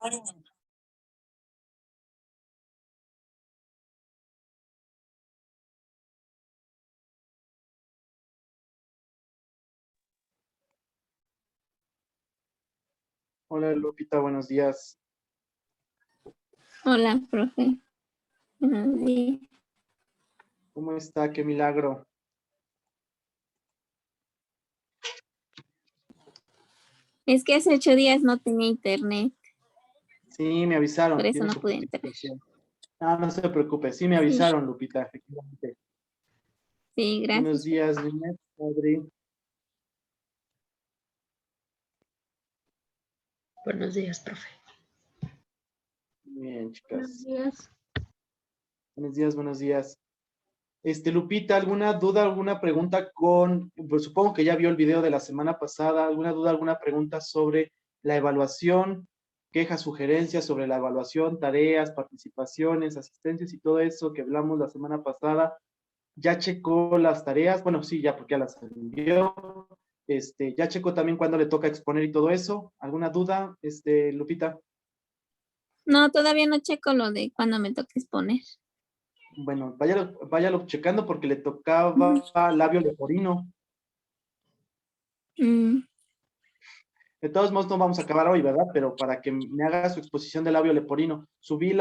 Hola Lupita, buenos días. Hola, profe. Buenos días. ¿Cómo está? Qué milagro. Es que hace 8 días no tenía internet, Sí, me avisaron. por eso Tiene no su pude entrar. justificación. Ah, no se preocupe. Sí, me Sí, avisaron, Lupita, efectivamente. sí, Buenos gracias. días, Linet, Adri. Buenos días, profe. Bien, Buenos chicas. días. Buenos días, buenos días. Lupita, ¿alguna duda, alguna pregunta pues supongo que ya vio el video de la semana pasada, alguna duda, alguna pregunta sobre la evaluación, quejas, sugerencias sobre la evaluación, tareas, participaciones, asistencias y todo eso que hablamos la semana pasada? ¿Ya checó las tareas? Bueno, sí, ya porque ya las envió. ¿Ya checó también cuándo le toca exponer y todo eso? ¿Alguna duda, Lupita? No, todavía no checo lo de cuándo me toca exponer. Bueno, váyalo checando porque le tocaba labio leporino. Mm, De todos modos, no vamos a acabar hoy, ¿verdad? Pero para que me haga su exposición de labio leporino, subí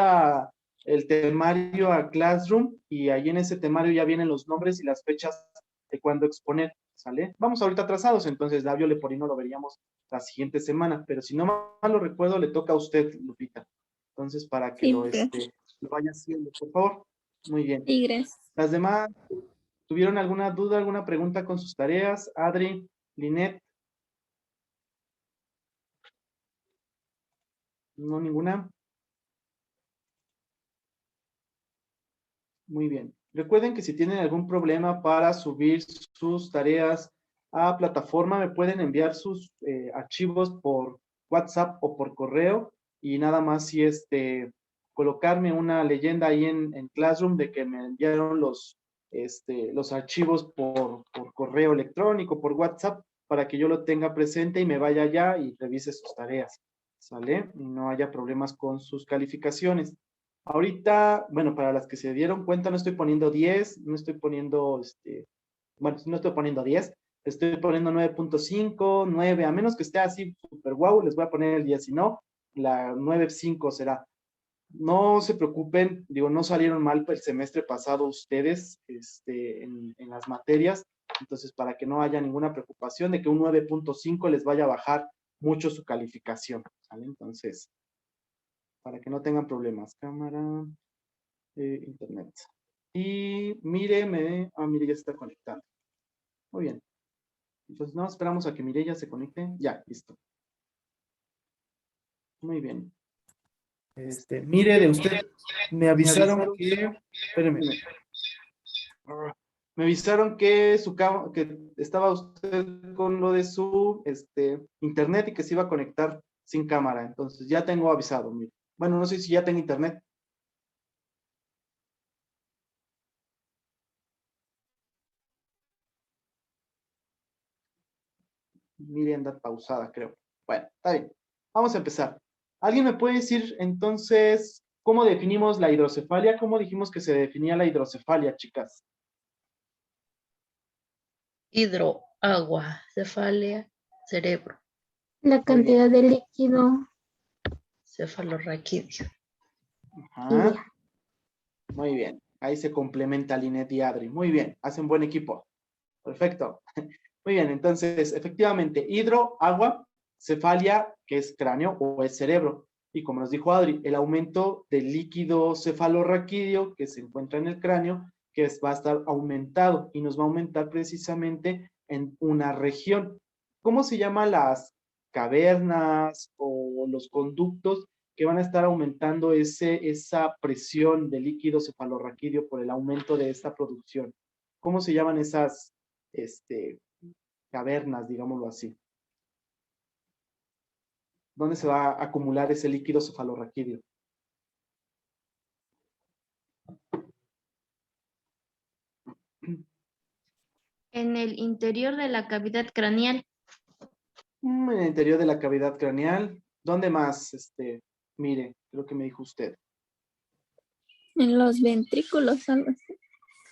el temario a Classroom y ahí en ese temario ya vienen los nombres y las fechas de cuándo exponer, ¿sale? Vamos ahorita atrasados, entonces labio leporino lo veríamos la siguiente semana, pero si no mal lo recuerdo, le toca a usted, Lupita. Entonces, para que sí, profe. lo vaya haciendo, por favor. Muy bien. Sí, gracias. Las demás, ¿tuvieron alguna duda, alguna pregunta con sus tareas? Adri, Linet, no ninguna. Muy bien. Recuerden que si tienen algún problema para subir sus tareas a plataforma, me pueden enviar sus archivos por WhatsApp o por correo y nada más si colocarme una leyenda ahí en Classroom de que me enviaron los archivos por correo electrónico, por WhatsApp, para que yo lo tenga presente y me vaya allá y revise sus tareas, ¿sale? Y no haya problemas con sus calificaciones. Ahorita, bueno, para las que se dieron cuenta, no estoy poniendo 10, no estoy poniendo, bueno, no estoy poniendo 10, estoy poniendo 9.5, 9, a menos que esté así super guau, les voy a poner el 10, si no, la 9.5 será. No se preocupen, digo, no salieron mal el semestre pasado ustedes, en las materias, entonces para que no haya ninguna preocupación de que un 9.5 les vaya a bajar mucho su calificación, ¿vale? Entonces, para que no tengan problemas. Cámara, internet. Y mire, mire, ya se está conectando. Muy bien. Entonces, no, esperamos a que Mireya se conecte. Ya, listo. Muy bien. Mire, de usted, me avisaron que, espéreme, me avisaron que que estaba usted con lo de su, internet y que se iba a conectar sin cámara. Entonces, ya tengo avisado, mire. Bueno, no sé si ya tengo internet. Mire, anda pausada, creo. Bueno, está bien. Vamos a empezar. ¿Alguien me puede decir entonces cómo definimos la hidrocefalia? ¿Cómo dijimos que se definía la hidrocefalia, chicas? Hidro, agua, cefalia, cerebro, La Muy bien. cantidad de líquido. cefalorraquídeo. Ajá. Muy bien. Ahí se complementa Linet y Adri. Muy bien. Hacen buen equipo. Perfecto. Muy bien. Entonces, efectivamente, hidro, agua, cefalia, que es cráneo o es cerebro. Y como nos dijo Adri, el aumento del líquido cefalorraquídeo que se encuentra en el cráneo, va a estar aumentado y nos va a aumentar precisamente en una región. ¿Cómo se llaman las cavernas o los conductos que van a estar aumentando esa presión de líquido cefalorraquídeo por el aumento de esta producción? ¿Cómo se llaman esas cavernas, digámoslo así? ¿Dónde se va a acumular ese líquido cefalorraquídeo? En el interior de la cavidad craneal. En el interior de la cavidad craneal. ¿Dónde más, Mire, creo que me dijo usted. En los ventrículos, algo así.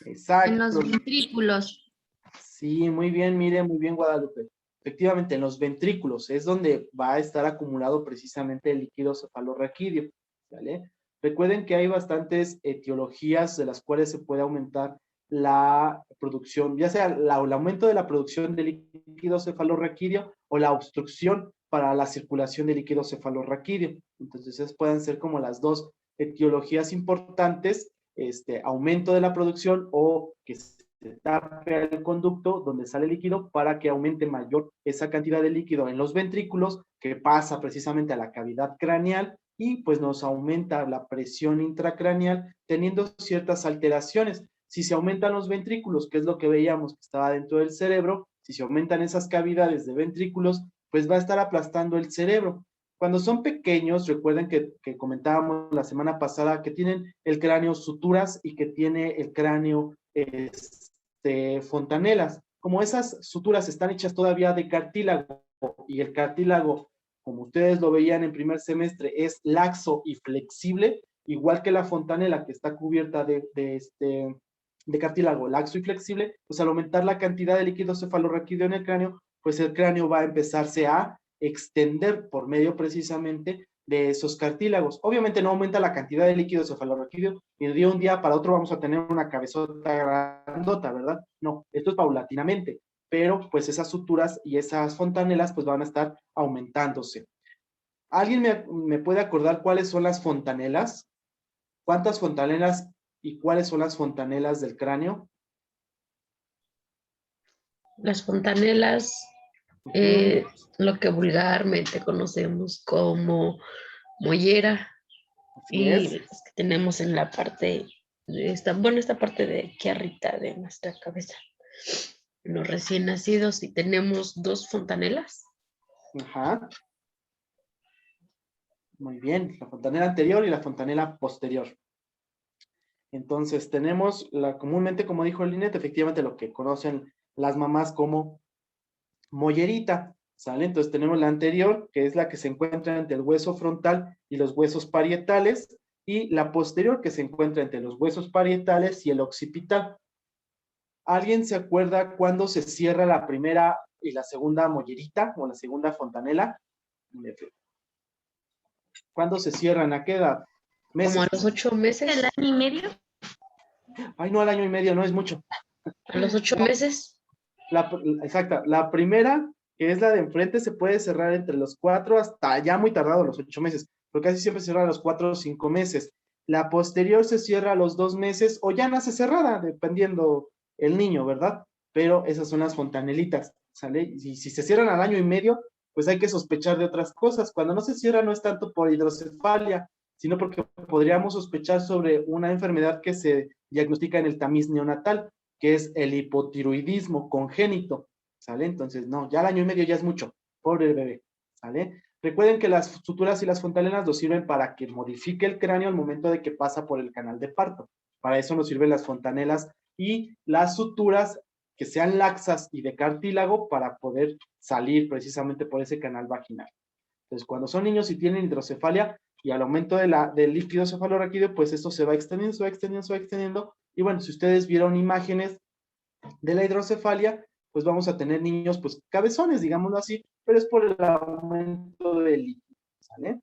Exacto. En los ventrículos. Sí, muy bien, mire, muy bien, Guadalupe. Efectivamente, en los ventrículos es donde va a estar acumulado precisamente el líquido cefalorraquídeo, ¿vale? Recuerden que hay bastantes etiologías de las cuales se puede aumentar la producción, ya sea el aumento de la producción de líquido cefalorraquídeo o la obstrucción para la circulación de líquido cefalorraquídeo. Entonces, esas pueden ser como las dos etiologías importantes, aumento de la producción o que se tape el conducto donde sale líquido para que aumente mayor esa cantidad de líquido en los ventrículos que pasa precisamente a la cavidad craneal y pues nos aumenta la presión intracraneal teniendo ciertas alteraciones. Si se aumentan los ventrículos, que es lo que veíamos que estaba dentro del cerebro, si se aumentan esas cavidades de ventrículos, pues va a estar aplastando el cerebro. Cuando son pequeños, recuerden que comentábamos la semana pasada que tienen el cráneo suturas y que tiene el cráneo fontanelas. Como esas suturas están hechas todavía de cartílago y el cartílago, como ustedes lo veían en primer semestre, es laxo y flexible, igual que la fontanela que está cubierta de cartílago laxo y flexible, pues al aumentar la cantidad de líquido cefalorraquídeo en el cráneo, pues el cráneo va a empezarse a extender por medio precisamente de esos cartílagos. Obviamente no aumenta la cantidad de líquido cefalorraquídeo y de un día para otro vamos a tener una cabezota grandota, ¿verdad? No, esto es paulatinamente, pero pues esas suturas y esas fontanelas pues van a estar aumentándose. ¿Alguien me puede acordar cuáles son las fontanelas? ¿Cuántas fontanelas y cuáles son las fontanelas del cráneo? Las fontanelas, lo que vulgarmente conocemos como mollera, Así y es. las que tenemos en la parte de esta parte de aquí arriba de nuestra cabeza. Los recién nacidos, y tenemos 2 fontanelas. Ajá. Muy bien, la fontanela anterior y la fontanela posterior. Entonces tenemos comúnmente, como dijo Linet, efectivamente lo que conocen las mamás como mollerita, ¿sale? Entonces tenemos la anterior, que es la que se encuentra entre el hueso frontal y los huesos parietales, y la posterior, que se encuentra entre los huesos parietales y el occipital. ¿Alguien se acuerda cuándo se cierra la primera y la segunda mollerita o la segunda fontanela? ¿Cuándo se cierran? ¿A qué edad? Como a Meses. los 8 meses. ¿El año y medio? Ay, no, al año y medio, no es mucho. A los 8 meses. Exacta. La primera, que es la de enfrente, se puede cerrar entre los 4 hasta ya muy tardado los 8 meses, porque casi siempre se cierra a los 4 o 5 meses. La posterior se cierra a los 2 meses o ya nace cerrada, dependiendo el niño, ¿verdad? Pero esas son las fontanelitas, ¿sale? Y si se cierran al año y medio, pues hay que sospechar de otras cosas. Cuando no se cierra no es tanto por hidrocefalia, sino porque podríamos sospechar sobre una enfermedad que se diagnostica en el tamiz neonatal, que es el hipotiroidismo congénito, ¿sale? Entonces, no, ya al año y medio ya es mucho, pobre el bebé, ¿sale? Recuerden que las suturas y las fontanelas nos sirven para que modifique el cráneo al momento de que pasa por el canal de parto. Para eso nos sirven las fontanelas y las suturas que sean laxas y de cartílago para poder salir precisamente por ese canal vaginal. Entonces, cuando son niños y tienen hidrocefalia y al aumento del líquido cefalorraquídeo, pues esto se va extendiendo, se va extendiendo, se va extendiendo. Y bueno, si ustedes vieron imágenes de la hidrocefalia, pues vamos a tener niños, pues cabezones, digámoslo así, pero es por el aumento del líquido, ¿sale?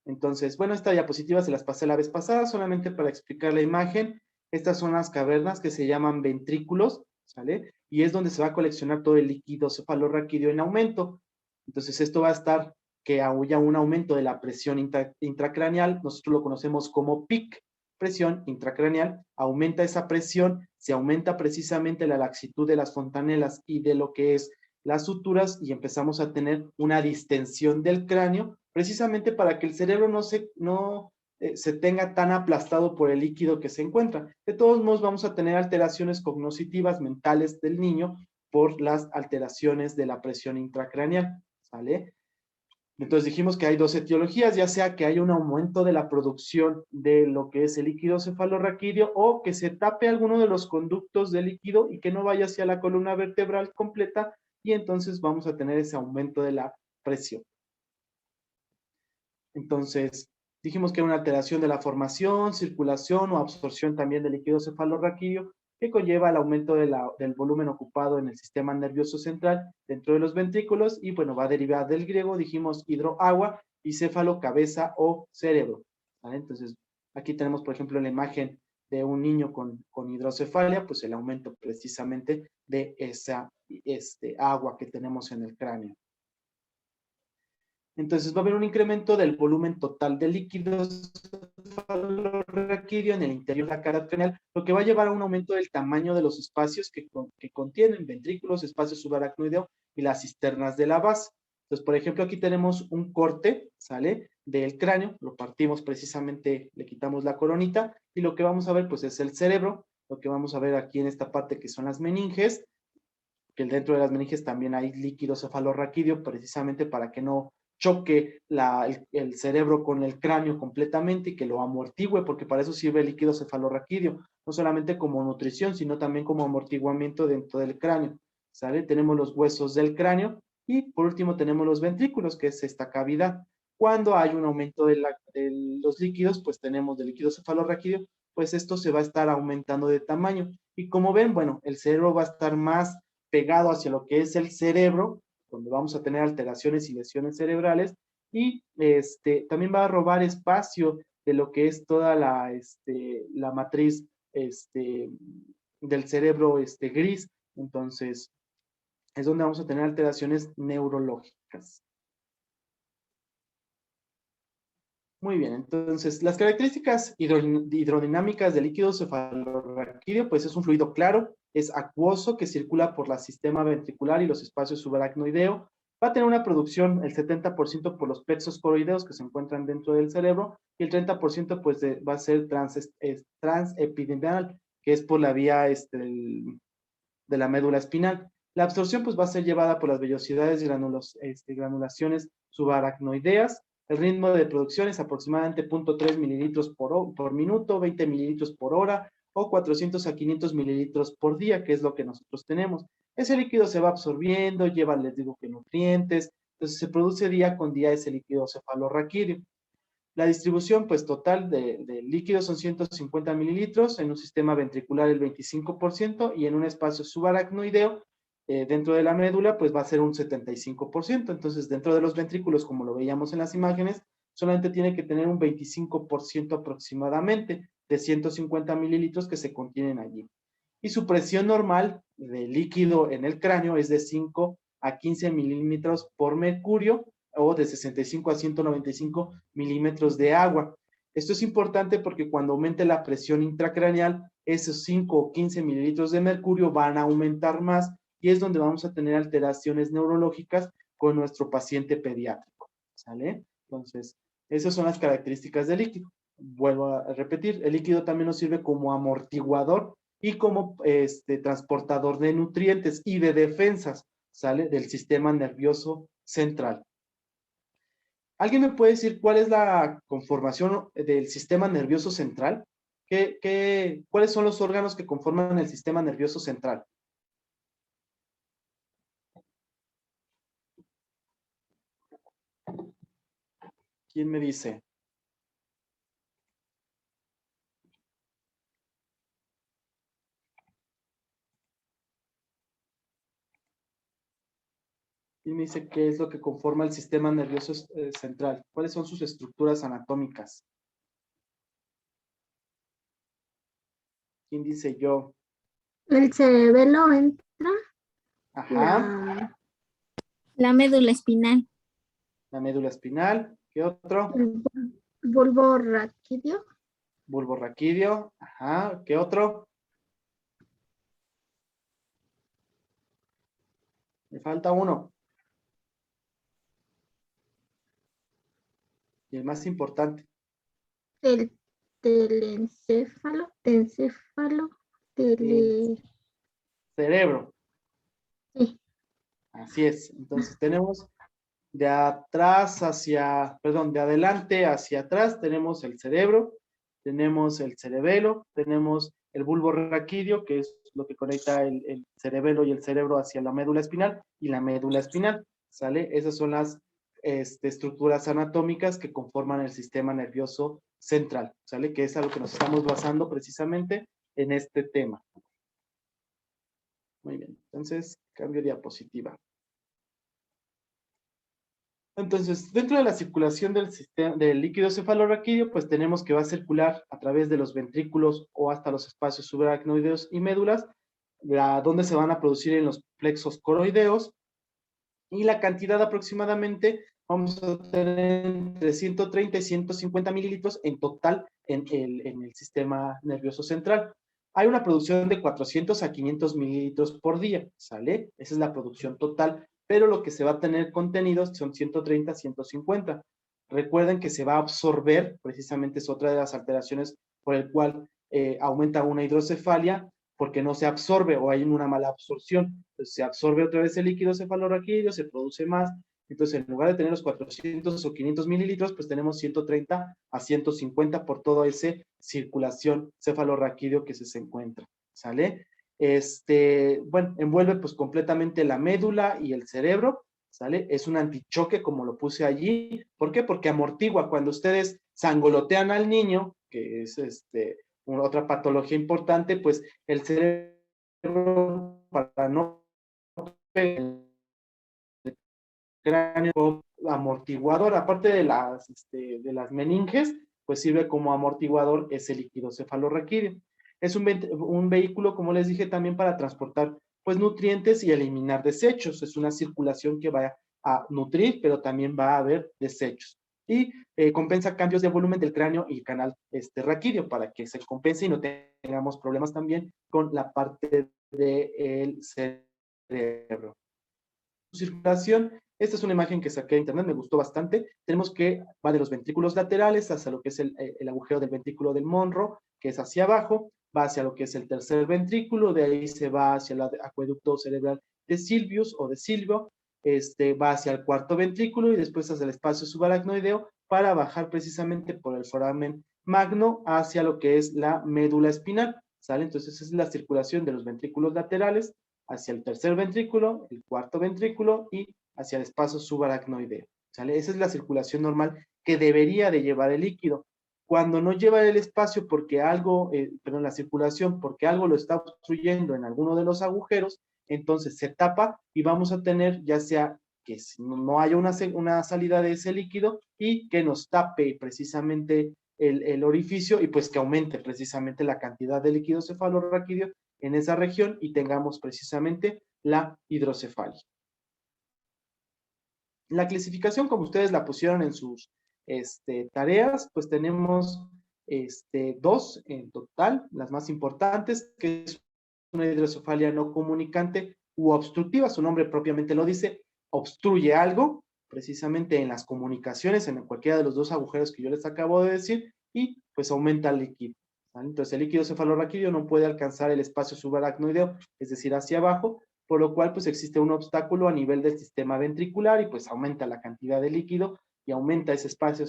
Entonces, bueno, esta diapositiva se las pasé la vez pasada, solamente para explicar la imagen. Estas son las cavernas que se llaman ventrículos, ¿sale? Y es donde se va a coleccionar todo el líquido cefalorraquídeo en aumento. Entonces, esto va a estar que haya un aumento de la presión intracraneal, nosotros lo conocemos como PIC, presión intracraneal, aumenta esa presión, se aumenta precisamente la laxitud de las fontanelas y de lo que es las suturas y empezamos a tener una distensión del cráneo, precisamente para que el cerebro no se tenga tan aplastado por el líquido que se encuentra. De todos modos, vamos a tener alteraciones cognitivas mentales del niño por las alteraciones de la presión intracraneal, ¿sale? Entonces dijimos que hay 2 etiologías, ya sea que haya un aumento de la producción de lo que es el líquido cefalorraquídeo o que se tape alguno de los conductos de líquido y que no vaya hacia la columna vertebral completa y entonces vamos a tener ese aumento de la presión. Entonces, Dijimos que hay una alteración de la formación, circulación o absorción también del líquido cefalorraquídeo que conlleva el aumento del volumen ocupado en el sistema nervioso central dentro de los ventrículos y bueno, va a derivar del griego, dijimos hidro, agua y céfalo, cabeza o cerebro. ¿Vale? Entonces, aquí tenemos, por ejemplo, la imagen de un niño con hidrocefalia, pues el aumento precisamente de esa agua que tenemos en el cráneo. Entonces va a haber un incremento del volumen total de líquidos cefalorraquídeo en el interior de la cavidad craneal, lo que va a llevar a un aumento del tamaño de los espacios que contienen ventrículos, espacio subaracnoideo y las cisternas de la base. Entonces, por ejemplo, aquí tenemos un corte, ¿sale? Del cráneo, lo partimos precisamente, le quitamos la coronita, y lo que vamos a ver, pues, es el cerebro. Lo que vamos a ver aquí en esta parte, que son las meninges, que dentro de las meninges también hay líquido cefalorraquídeo, precisamente para que no choque el cerebro con el cráneo completamente y que lo amortigüe, porque para eso sirve el líquido cefalorraquídeo, no solamente como nutrición, sino también como amortiguamiento dentro del cráneo, ¿sale? Tenemos los huesos del cráneo y por último tenemos los ventrículos, que es esta cavidad. Cuando hay un aumento de los líquidos, pues tenemos del líquido cefalorraquídeo, pues esto se va a estar aumentando de tamaño. Y como ven, bueno, el cerebro va a estar más pegado hacia lo que es el cerebro, donde vamos a tener alteraciones y lesiones cerebrales, y también va a robar espacio de lo que es toda la matriz del cerebro gris. Entonces, es donde vamos a tener alteraciones neurológicas. Muy bien, entonces las características hidrodinámicas del líquido cefalorraquídeo, pues es un fluido claro, es acuoso que circula por el sistema ventricular y los espacios subaracnoideo. Va a tener una producción el 70% por los plexos coroideos que se encuentran dentro del cerebro y el 30% pues va a ser transepidermal, que es por la vía de la médula espinal. La absorción pues va a ser llevada por las vellosidades y granulaciones subaracnoideas. El ritmo de producción es aproximadamente 0.3 mililitros por minuto, 20 mililitros por hora o 400 a 500 mililitros por día, que es lo que nosotros tenemos. Ese líquido se va absorbiendo, lleva, les digo, que nutrientes, entonces se produce día con día ese líquido cefalorraquídeo. La distribución pues total de líquidos son 150 mililitros, en un sistema ventricular el 25% y en un espacio subaracnoideo dentro de la médula pues va a ser un 75%. Entonces dentro de los ventrículos, como lo veíamos en las imágenes, solamente tiene que tener un 25% aproximadamente de 150 mililitros que se contienen allí. Y su presión normal de líquido en el cráneo es de 5 a 15 milímetros por mercurio, o de 65 a 195 milímetros de agua. Esto es importante porque cuando aumente la presión intracraneal, esos 5 o 15 mililitros de mercurio van a aumentar más y es donde vamos a tener alteraciones neurológicas con nuestro paciente pediátrico, ¿sale? Entonces, esas son las características del líquido. Vuelvo a repetir, el líquido también nos sirve como amortiguador y como transportador de nutrientes y de defensas, ¿sale? Del sistema nervioso central. ¿Alguien me puede decir cuál es la conformación del sistema nervioso central? ¿Cuáles son los órganos que conforman el sistema nervioso central? ¿Quién me dice? ¿Quién me dice qué es lo que conforma el sistema nervioso central? ¿Cuáles son sus estructuras anatómicas? ¿Quién dice yo? El cerebelo entra. Ajá. La médula espinal. La médula espinal. ¿Qué otro? El bulbo raquídeo. Bulbo raquídeo. Ajá. ¿Qué otro? Me falta uno. Y el más importante. El telencéfalo. Cerebro. Sí. Así es. Entonces tenemos de adelante hacia atrás tenemos el cerebro, tenemos el cerebelo, tenemos el bulbo raquídeo, que es lo que conecta el cerebelo y el cerebro hacia la médula espinal, y la médula espinal, ¿sale? Esas son las estructuras anatómicas que conforman el sistema nervioso central, ¿sale? Que es a lo que nos estamos basando precisamente en este tema. Muy bien, entonces cambio diapositiva. Entonces, dentro de la circulación del sistema del líquido cefalorraquídeo, pues tenemos que va a circular a través de los ventrículos o hasta los espacios subaracnoideos y médulas, donde se van a producir en los plexos coroideos, y la cantidad aproximadamente vamos a tener entre 130 y 150 mililitros en total en el sistema nervioso central. Hay una producción de 400 a 500 mililitros por día, ¿sale? Esa es la producción total, pero lo que se va a tener contenidos son 130 a 150. Recuerden que se va a absorber, precisamente es otra de las alteraciones por el cual aumenta una hidrocefalia, porque no se absorbe o hay una mala absorción. Entonces se absorbe otra vez el líquido cefalorraquídeo, se produce más. Entonces, en lugar de tener los 400 o 500 mililitros, pues tenemos 130 a 150 por toda esa circulación cefalorraquídeo que se encuentra, ¿sale? Bueno, envuelve pues completamente la médula y el cerebro, ¿sale? Es un antichoque, como lo puse allí. ¿Por qué? Porque amortigua. Cuando ustedes sangolotean al niño, que es otra patología importante, pues el cerebro, para no pegar el cráneo como amortiguador, aparte de las meninges, pues sirve como amortiguador ese líquido cefalorraquídeo. Es un vehículo, como les dije, también para transportar pues nutrientes y eliminar desechos. Es una circulación que va a nutrir, pero también va a haber desechos. Y compensa cambios de volumen del cráneo y canal raquídeo para que se compense y no tengamos problemas también con la parte del cerebro. Circulación, esta es una imagen que saqué de internet, me gustó bastante. Tenemos que va de los ventrículos laterales hacia lo que es el agujero del ventrículo del Monro, que es hacia abajo, va hacia lo que es el tercer ventrículo, de ahí se va hacia el acueducto cerebral de Sylvius o de Silvio, va hacia el cuarto ventrículo y después hacia el espacio subaracnoideo para bajar precisamente por el foramen magno hacia lo que es la médula espinal, ¿sale? Entonces esa es la circulación de los ventrículos laterales hacia el tercer ventrículo, el cuarto ventrículo y hacia el espacio subaracnoideo, ¿sale? Esa es la circulación normal que debería de llevar el líquido. Cuando no lleva el espacio porque algo, perdón, la circulación porque algo lo está obstruyendo en alguno de los agujeros, entonces se tapa y vamos a tener ya sea que no haya una salida de ese líquido y que nos tape precisamente el orificio y pues que aumente precisamente la cantidad de líquido cefalorraquídeo en esa región y tengamos precisamente la hidrocefalia. La clasificación, como ustedes la pusieron en sus tareas, pues tenemos dos en total, las más importantes, que es una hidrocefalia no comunicante u obstructiva, su nombre propiamente lo dice, obstruye algo, precisamente en las comunicaciones, en cualquiera de los dos agujeros que yo les acabo de decir, y pues aumenta el líquido. ¿Vale? Entonces el líquido cefalorraquídeo no puede alcanzar el espacio subaracnoideo, es decir, hacia abajo, por lo cual pues existe un obstáculo a nivel del sistema ventricular y pues aumenta la cantidad de líquido y aumenta ese espacio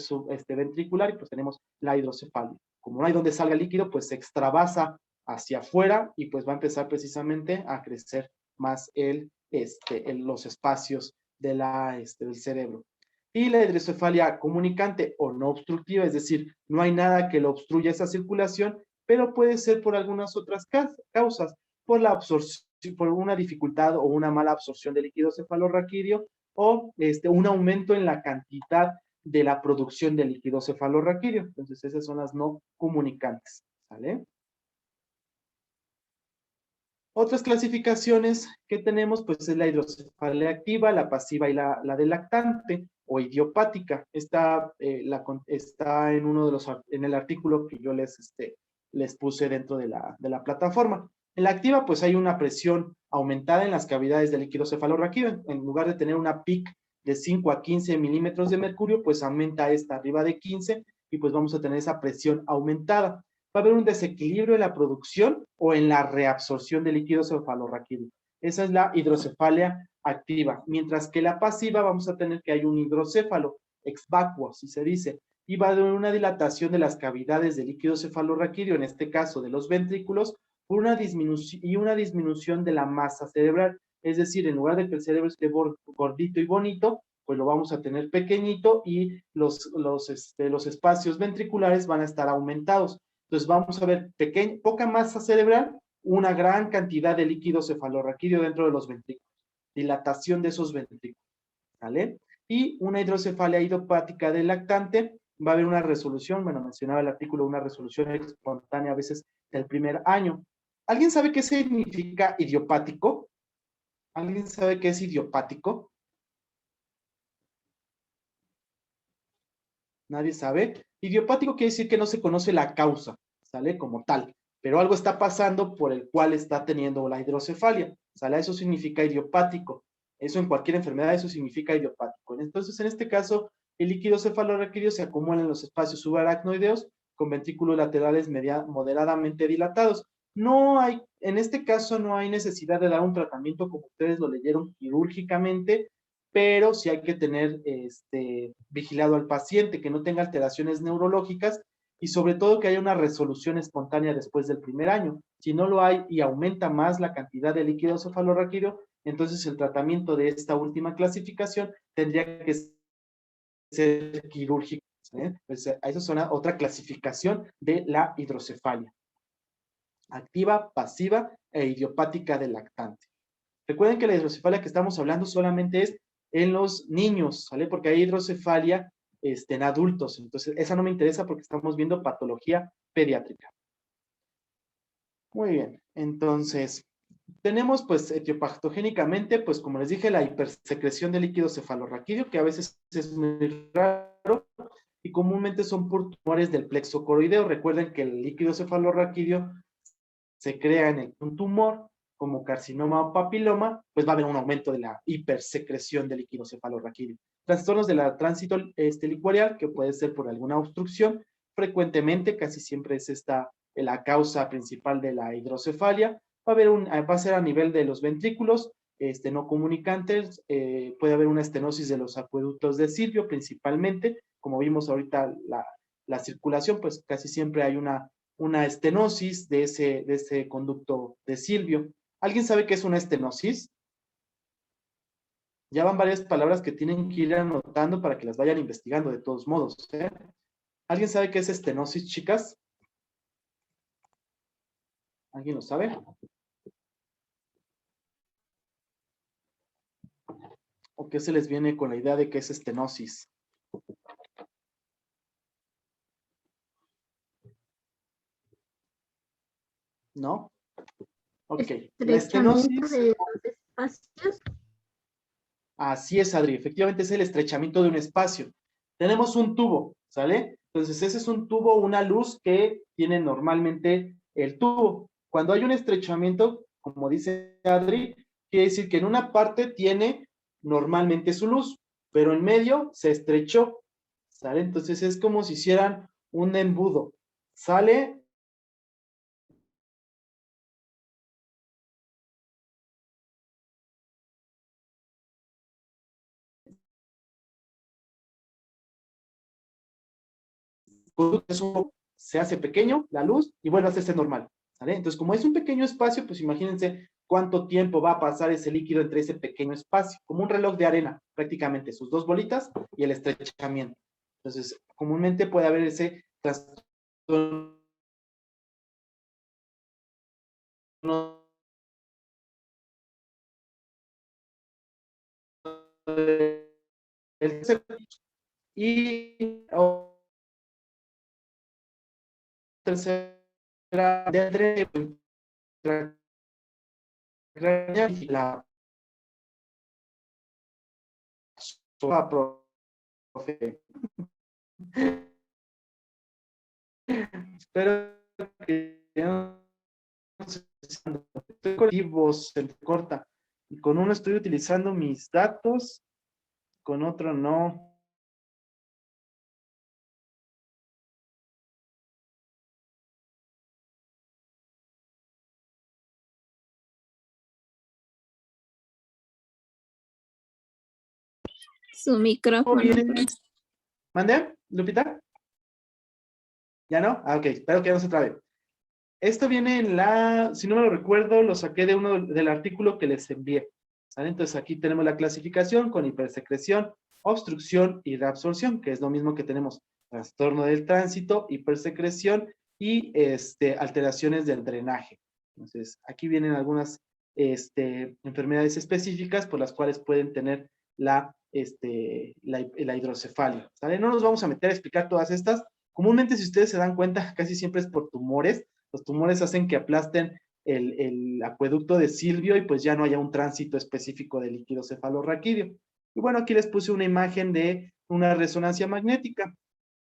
ventricular y pues tenemos la hidrocefalia. Como no hay donde salga el líquido, pues se extravasa hacia afuera y pues va a empezar precisamente a crecer más los espacios del cerebro. Y la hidrocefalia comunicante o no obstructiva, es decir, no hay nada que lo obstruya esa circulación, pero puede ser por algunas otras causas, por la absorción, por una dificultad o una mala absorción de líquido cefalorraquídeo o un aumento en la cantidad de la producción de líquido cefalorraquídeo. Entonces esas son las no comunicantes, ¿vale? Otras clasificaciones que tenemos, pues es la hidrocefalia activa, la pasiva y la delactante o idiopática. Está en uno de en el artículo que yo les puse dentro de la plataforma. En la activa, pues hay una presión aumentada en las cavidades del líquido cefalorraquídeo. En lugar de tener una PIC de 5 a 15 milímetros de mercurio, pues aumenta esta arriba de 15 y pues vamos a tener esa presión aumentada. Va a haber un desequilibrio en la producción o en la reabsorción de líquido cefalorraquídeo. Esa es la hidrocefalia activa. Mientras que la pasiva vamos a tener que hay un hidrocéfalo ex vacuo, así se dice, y va a haber una dilatación de las cavidades de líquido cefalorraquídeo, en este caso de los ventrículos, por una disminución de la masa cerebral. Es decir, en lugar de que el cerebro esté gordito y bonito, pues lo vamos a tener pequeñito y los espacios ventriculares van a estar aumentados. Entonces vamos a ver poca masa cerebral, una gran cantidad de líquido cefalorraquídeo dentro de los ventrículos, dilatación de esos ventrículos, ¿vale? Y una hidrocefalia idiopática del lactante, va a haber una resolución, bueno, mencionaba el artículo, una resolución espontánea a veces del primer año. ¿Alguien sabe qué significa idiopático? ¿Alguien sabe qué es idiopático? ¿Nadie sabe? Idiopático quiere decir que no se conoce la causa, ¿sale? Como tal, pero algo está pasando por el cual está teniendo la hidrocefalia, ¿sale? Eso significa idiopático. Eso en cualquier enfermedad, eso significa idiopático. Entonces, en este caso, el líquido cefalorraquídeo se acumula en los espacios subaracnoideos con ventrículos laterales moderadamente dilatados. No hay, en este caso, no hay necesidad de dar un tratamiento como ustedes lo leyeron quirúrgicamente, pero sí hay que tener vigilado al paciente, que no tenga alteraciones neurológicas y sobre todo que haya una resolución espontánea después del primer año. Si no lo hay y aumenta más la cantidad de líquido cefalorraquídeo, entonces el tratamiento de esta última clasificación tendría que ser quirúrgico. Pues esa es otra clasificación de la hidrocefalia. Activa, pasiva e idiopática del lactante. Recuerden que la hidrocefalia que estamos hablando solamente es en los niños, ¿sale? Porque hay hidrocefalia en adultos. Entonces, esa no me interesa porque estamos viendo patología pediátrica. Muy bien. Entonces, tenemos, pues, etiopatogénicamente, pues, como les dije, la hipersecreción de líquido cefalorraquídeo, que a veces es muy raro y comúnmente son por tumores del plexo coroideo. Recuerden que el líquido cefalorraquídeo se crea en un tumor como carcinoma o papiloma, pues va a haber un aumento de la hipersecreción de líquido cefalorraquídeo. Trastornos de la tránsito licuarial, que puede ser por alguna obstrucción, frecuentemente, casi siempre es esta la causa principal de la hidrocefalia. Va a ser a nivel de los ventrículos, no comunicantes, puede haber una estenosis de los acueductos de Silvio principalmente, como vimos ahorita la circulación, pues casi siempre hay una estenosis de ese conducto de Silvio. ¿Alguien sabe qué es una estenosis? Ya van varias palabras que tienen que ir anotando para que las vayan investigando de todos modos, ¿eh? ¿Alguien sabe qué es estenosis, chicas? ¿Alguien lo sabe? ¿O qué se les viene con la idea de qué es estenosis? ¿No? Ok. La estenosis. De los espacios. Así es, Adri. Efectivamente es el estrechamiento de un espacio. Tenemos un tubo, ¿sale? Entonces ese es un tubo, una luz que tiene normalmente el tubo. Cuando hay un estrechamiento, como dice Adri, quiere decir que en una parte tiene normalmente su luz, pero en medio se estrechó, ¿sale? Entonces es como si hicieran un embudo. Sale se hace pequeño la luz y vuelve a hacerse normal, ¿sale? Entonces, como es un pequeño espacio, pues imagínense cuánto tiempo va a pasar ese líquido entre ese pequeño espacio, como un reloj de arena, prácticamente, sus dos bolitas y el estrechamiento. Entonces, comúnmente puede haber ese trastorno y tercera de la profe. Espero que no se corta. Y con uno estoy utilizando mis datos, con otro no. Su micrófono. ¿Mande, Lupita? ¿Ya no? Ah, ok, espero que ya no se trabe. Esto viene en si no me lo recuerdo, lo saqué del artículo que les envié. ¿Sale? Entonces aquí tenemos la clasificación con hipersecreción obstrucción y reabsorción, que es lo mismo que tenemos trastorno del tránsito, hipersecreción y alteraciones del drenaje. Entonces, aquí vienen algunas enfermedades específicas por las cuales pueden tener la hidrocefalia, ¿sale? No nos vamos a meter a explicar todas estas. Comúnmente, si ustedes se dan cuenta, casi siempre es por tumores. Los tumores hacen que aplasten el acueducto de Silvio y pues ya no haya un tránsito específico de líquido cefalorraquídeo. Y bueno, aquí les puse una imagen de una resonancia magnética.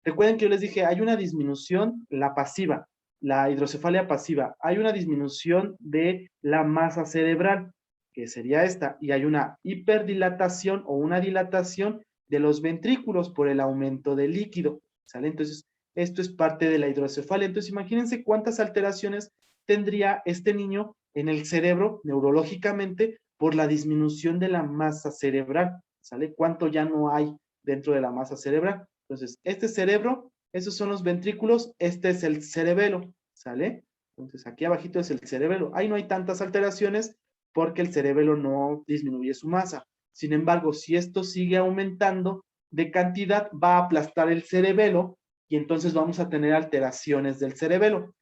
Recuerden que yo les dije, hay una disminución, la pasiva, la hidrocefalia pasiva, hay una disminución de la masa cerebral, que sería esta, y hay una hiperdilatación o una dilatación de los ventrículos por el aumento del líquido, ¿sale? Entonces, esto es parte de la hidrocefalia. Entonces, imagínense cuántas alteraciones tendría este niño en el cerebro, neurológicamente, por la disminución de la masa cerebral, ¿sale? ¿Cuánto ya no hay dentro de la masa cerebral? Entonces, este cerebro, esos son los ventrículos, este es el cerebelo, ¿sale? Entonces, aquí abajito es el cerebelo. Ahí no hay tantas alteraciones porque el cerebelo no disminuye su masa. Sin embargo, si esto sigue aumentando de cantidad, va a aplastar el cerebelo y entonces vamos a tener alteraciones del cerebelo.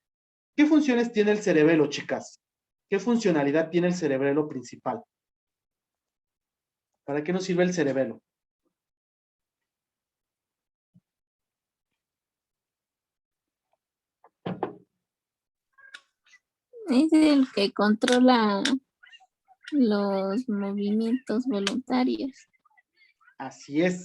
¿Qué funciones tiene el cerebelo, chicas? ¿Qué funcionalidad tiene el cerebelo principal? ¿Para qué nos sirve el cerebelo? Es el que controla los movimientos voluntarios. Así es.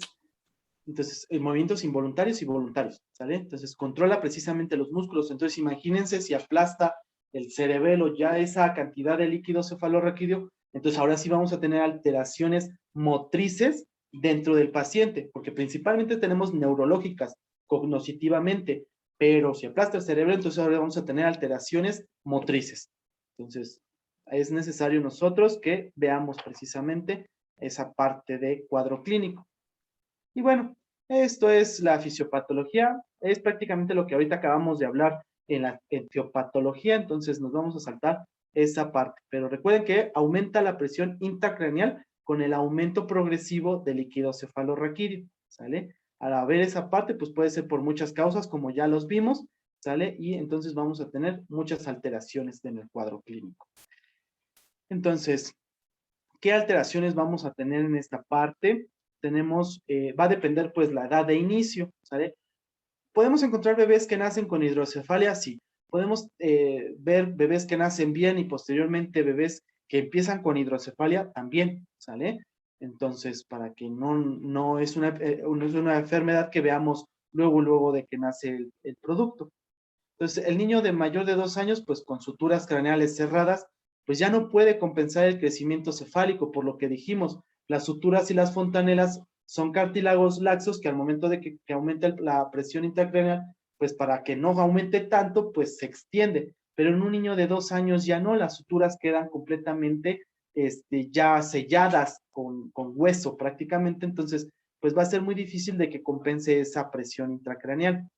Entonces, movimientos involuntarios y voluntarios, ¿sale? Entonces, controla precisamente los músculos. Entonces, imagínense si aplasta el cerebelo ya esa cantidad de líquido cefalorraquídeo, entonces ahora sí vamos a tener alteraciones motrices dentro del paciente, porque principalmente tenemos neurológicas, cognitivamente, pero si aplasta el cerebro, entonces ahora vamos a tener alteraciones motrices. Entonces, es necesario nosotros que veamos precisamente esa parte de cuadro clínico. Y bueno, esto es la fisiopatología, es prácticamente lo que ahorita acabamos de hablar en la etiopatología, entonces nos vamos a saltar esa parte. Pero recuerden que aumenta la presión intracraneal con el aumento progresivo del líquido cefalorraquídeo, ¿sale? Al ver esa parte, pues puede ser por muchas causas, como ya los vimos, ¿sale? Y entonces vamos a tener muchas alteraciones en el cuadro clínico. Entonces, ¿qué alteraciones vamos a tener en esta parte? Tenemos, va a depender pues la edad de inicio, ¿sale? ¿Podemos encontrar bebés que nacen con hidrocefalia? Sí. ¿Podemos ver bebés que nacen bien y posteriormente bebés que empiezan con hidrocefalia? También, ¿sale? Entonces, para que no es una enfermedad que veamos luego de que nace el producto. Entonces, el niño de mayor de 2 años, pues con suturas craneales cerradas, pues ya no puede compensar el crecimiento cefálico, por lo que dijimos, las suturas y las fontanelas son cartílagos laxos que al momento de que aumente la presión intracraneal, pues para que no aumente tanto, pues se extiende. Pero en un niño de 2 años ya no, las suturas quedan completamente ya selladas con hueso prácticamente, entonces pues va a ser muy difícil de que compense esa presión intracraneal.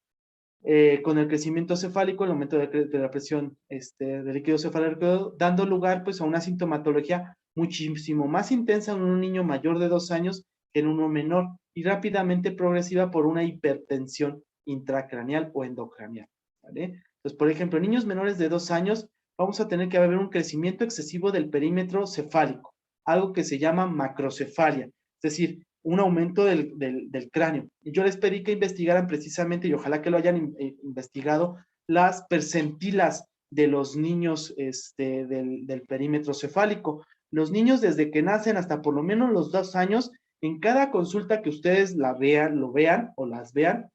Con el crecimiento cefálico, el aumento de la presión del líquido cefalorraquídeo, dando lugar pues a una sintomatología muchísimo más intensa en un niño mayor de 2 años que en uno menor y rápidamente progresiva por una hipertensión intracraneal o endocraneal, ¿vale? Entonces, por ejemplo, en niños menores de 2 años vamos a tener que haber un crecimiento excesivo del perímetro cefálico, algo que se llama macrocefalia, es decir, un aumento del cráneo. Y yo les pedí que investigaran precisamente, y ojalá que lo hayan investigado, las percentilas de los niños del perímetro cefálico. Los niños desde que nacen hasta por lo menos los 2 años, en cada consulta que ustedes lo vean o las vean,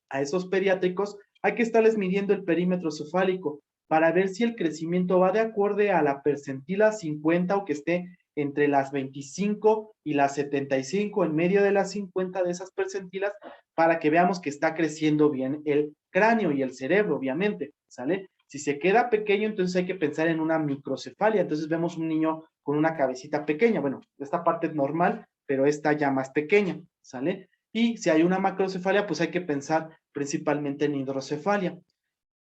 a esos pediátricos, hay que estarles midiendo el perímetro cefálico para ver si el crecimiento va de acuerdo a la percentila 50 o que esté entre las 25 y las 75, en medio de las 50 de esas percentilas, para que veamos que está creciendo bien el cráneo y el cerebro, obviamente, ¿sale? Si se queda pequeño, entonces hay que pensar en una microcefalia, entonces vemos un niño con una cabecita pequeña, bueno, esta parte es normal, pero esta ya más pequeña, ¿sale? Y si hay una macrocefalia, pues hay que pensar principalmente en hidrocefalia.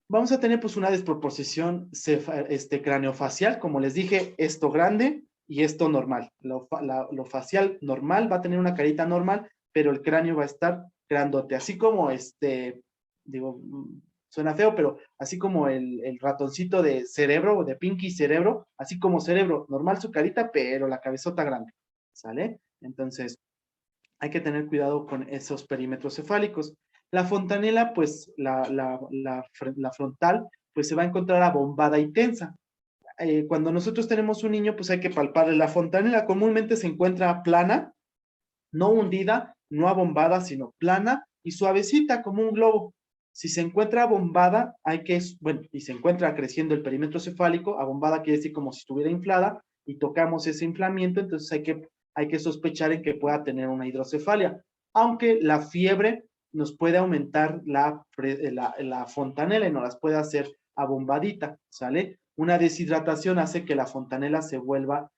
Vamos a tener pues una desproporción craneofacial, como les dije, esto grande, y esto normal. Lo facial normal va a tener una carita normal, pero el cráneo va a estar grandote, así como digo, suena feo, pero así como el ratoncito de Cerebro, de Pinky Cerebro, así como Cerebro, normal su carita, pero la cabezota grande, ¿sale? Entonces, hay que tener cuidado con esos perímetros cefálicos. La fontanela, pues, la frontal, pues se va a encontrar abombada y tensa. Cuando nosotros tenemos un niño, pues hay que palparle. La fontanela comúnmente se encuentra plana, no hundida, no abombada, sino plana y suavecita como un globo. Si se encuentra abombada, y se encuentra creciendo el perímetro cefálico, abombada quiere decir como si estuviera inflada, y tocamos ese inflamiento, entonces hay que sospechar en que pueda tener una hidrocefalia. Aunque la fiebre nos puede aumentar la fontanela y nos las puede hacer abombadita, ¿sale? Una deshidratación hace que la fontanela se vuelva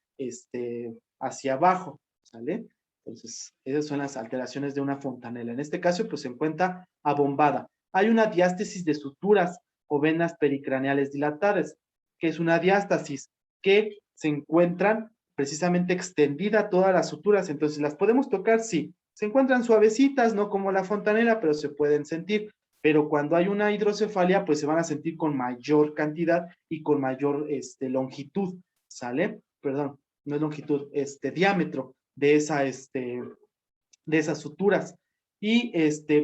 hacia abajo, ¿sale? Entonces, esas son las alteraciones de una fontanela. En este caso, pues se encuentra abombada. Hay una diástasis de suturas o venas pericraneales dilatadas, que es una diástasis que se encuentran precisamente extendida todas las suturas. Entonces, ¿las podemos tocar? Sí. Se encuentran suavecitas, no como la fontanela, pero se pueden sentir. Pero cuando hay una hidrocefalia, pues se van a sentir con mayor cantidad y con mayor longitud, ¿sale? Perdón, no es longitud, diámetro de esas suturas. Y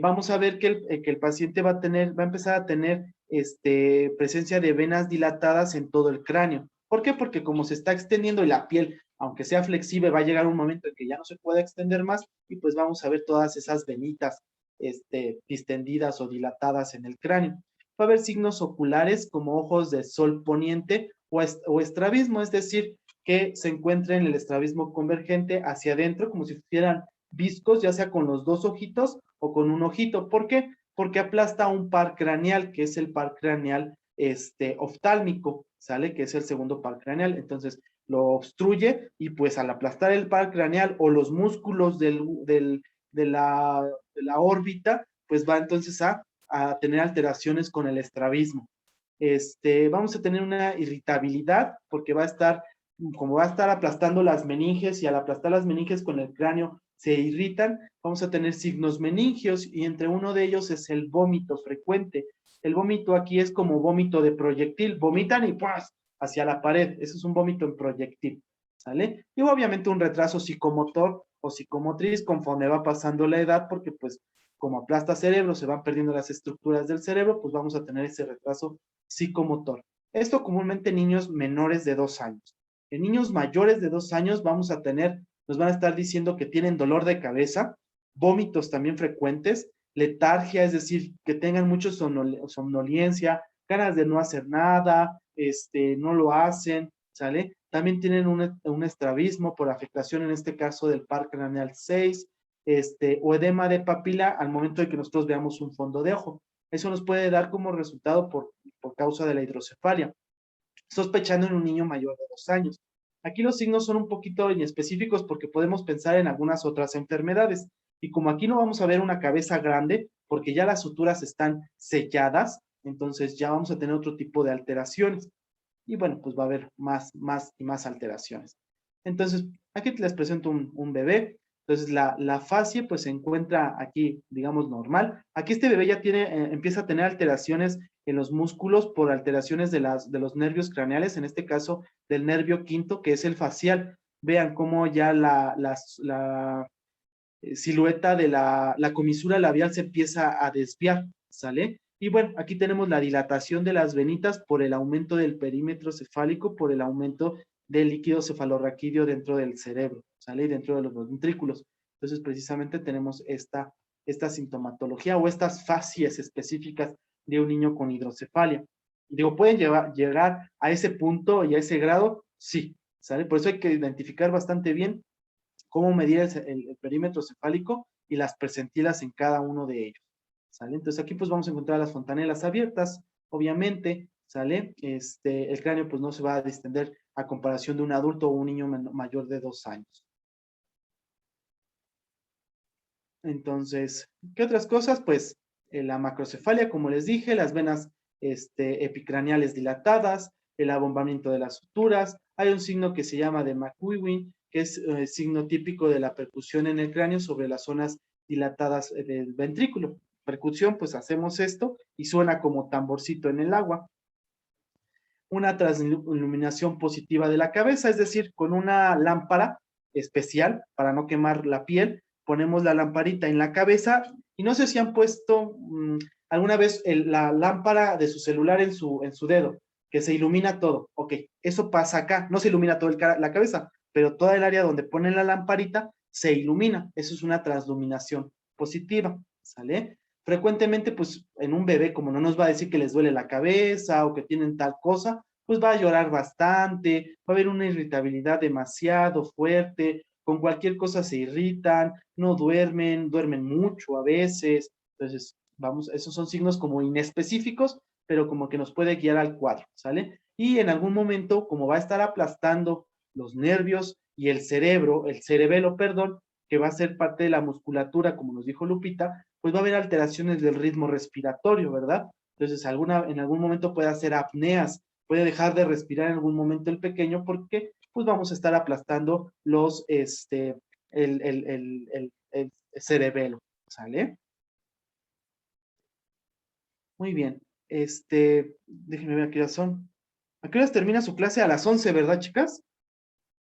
vamos a ver que el paciente va a empezar a tener presencia de venas dilatadas en todo el cráneo. ¿Por qué? Porque como se está extendiendo y la piel, aunque sea flexible, va a llegar un momento en que ya no se puede extender más y pues vamos a ver todas esas venitas distendidas o dilatadas en el cráneo. Va a haber signos oculares como ojos de sol poniente o estrabismo, es decir, que se encuentre en el estrabismo convergente hacia adentro, como si fueran viscos, ya sea con los dos ojitos o con un ojito. ¿Por qué? Porque aplasta un par craneal, que es el par craneal oftálmico, ¿sale? Que es el segundo par craneal. Entonces, lo obstruye y pues al aplastar el par craneal o los músculos de la órbita, pues va entonces a tener alteraciones con el estrabismo. Vamos a tener una irritabilidad porque como va a estar aplastando las meninges y al aplastar las meninges con el cráneo se irritan, vamos a tener signos meningios y entre uno de ellos es el vómito frecuente. El vómito aquí es como vómito de proyectil, vomitan y ¡pues! Hacia la pared, eso es un vómito en proyectil, ¿sale? Y obviamente un retraso psicomotor o psicomotriz conforme va pasando la edad porque pues como aplasta cerebro, se van perdiendo las estructuras del cerebro, pues vamos a tener ese retraso psicomotor. Esto comúnmente en niños menores de 2 años. En niños mayores de 2 años nos van a estar diciendo que tienen dolor de cabeza, vómitos también frecuentes, letargia, es decir, que tengan mucho somnolencia, ganas de no hacer nada, no lo hacen, ¿sale? También tienen un estrabismo por afectación, en este caso del par craneal 6, o edema de papila al momento de que nosotros veamos un fondo de ojo. Eso nos puede dar como resultado por causa de la hidrocefalia, sospechando en un niño mayor de 2 años. Aquí los signos son un poquito inespecíficos porque podemos pensar en algunas otras enfermedades. Y como aquí no vamos a ver una cabeza grande, porque ya las suturas están selladas, entonces ya vamos a tener otro tipo de alteraciones. Y bueno, pues va a haber más y más alteraciones. Entonces, aquí les presento un bebé. Entonces, la facie pues se encuentra aquí, digamos, normal. Aquí este bebé ya empieza a tener alteraciones en los músculos por alteraciones de los nervios craneales, en este caso del nervio quinto, que es el facial. Vean cómo ya la silueta de la comisura labial se empieza a desviar, ¿sale? Y bueno, aquí tenemos la dilatación de las venitas por el aumento del perímetro cefálico, por el aumento del líquido cefalorraquídeo dentro del cerebro, ¿sale? Y dentro de los ventrículos. Entonces, precisamente tenemos esta sintomatología o estas facies específicas de un niño con hidrocefalia. Digo, ¿pueden llegar a ese punto y a ese grado? Sí, ¿sale? Por eso hay que identificar bastante bien cómo medir el perímetro cefálico y las presentilas en cada uno de ellos, ¿sale? Entonces aquí pues vamos a encontrar las fontanelas abiertas, obviamente, ¿sale? El cráneo pues no se va a distender a comparación de un adulto o un niño mayor de 2 años. Entonces, ¿qué otras cosas? Pues la macrocefalia, como les dije, las venas epicraneales dilatadas, el abombamiento de las suturas. Hay un signo que se llama de McEwen, que es signo típico de la percusión en el cráneo sobre las zonas dilatadas del ventrículo. Percusión, pues hacemos esto y suena como tamborcito en el agua. Una transiluminación positiva de la cabeza, es decir, con una lámpara especial para no quemar la piel, ponemos la lamparita en la cabeza y no sé si han puesto alguna vez la lámpara de su celular en su dedo, que se ilumina todo. Ok, eso pasa acá, no se ilumina toda la cabeza, pero toda el área donde ponen la lamparita se ilumina. Eso es una transluminación positiva, ¿sale? Frecuentemente, pues, en un bebé, como no nos va a decir que les duele la cabeza o que tienen tal cosa, pues va a llorar bastante, va a haber una irritabilidad demasiado fuerte, con cualquier cosa se irritan, no duermen, duermen mucho a veces. Entonces, vamos, esos son signos como inespecíficos, pero como que nos puede guiar al cuadro, ¿sale? Y en algún momento, como va a estar aplastando los nervios y el cerebelo, perdón, que va a ser parte de la musculatura, como nos dijo Lupita, pues va a haber alteraciones del ritmo respiratorio, ¿verdad? Entonces, en algún momento puede hacer apneas, puede dejar de respirar en algún momento el pequeño porque pues vamos a estar aplastando el cerebelo, ¿sale? Muy bien, déjenme ver a qué horas son. ¿A qué horas termina su clase? A las 11, ¿verdad, chicas?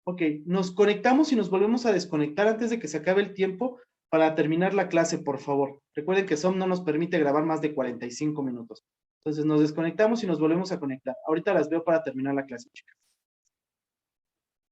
Ok, nos conectamos y nos volvemos a desconectar antes de que se acabe el tiempo para terminar la clase, por favor. Recuerden que Zoom no nos permite grabar más de 45 minutos. Entonces nos desconectamos y nos volvemos a conectar. Ahorita las veo para terminar la clase, chicas.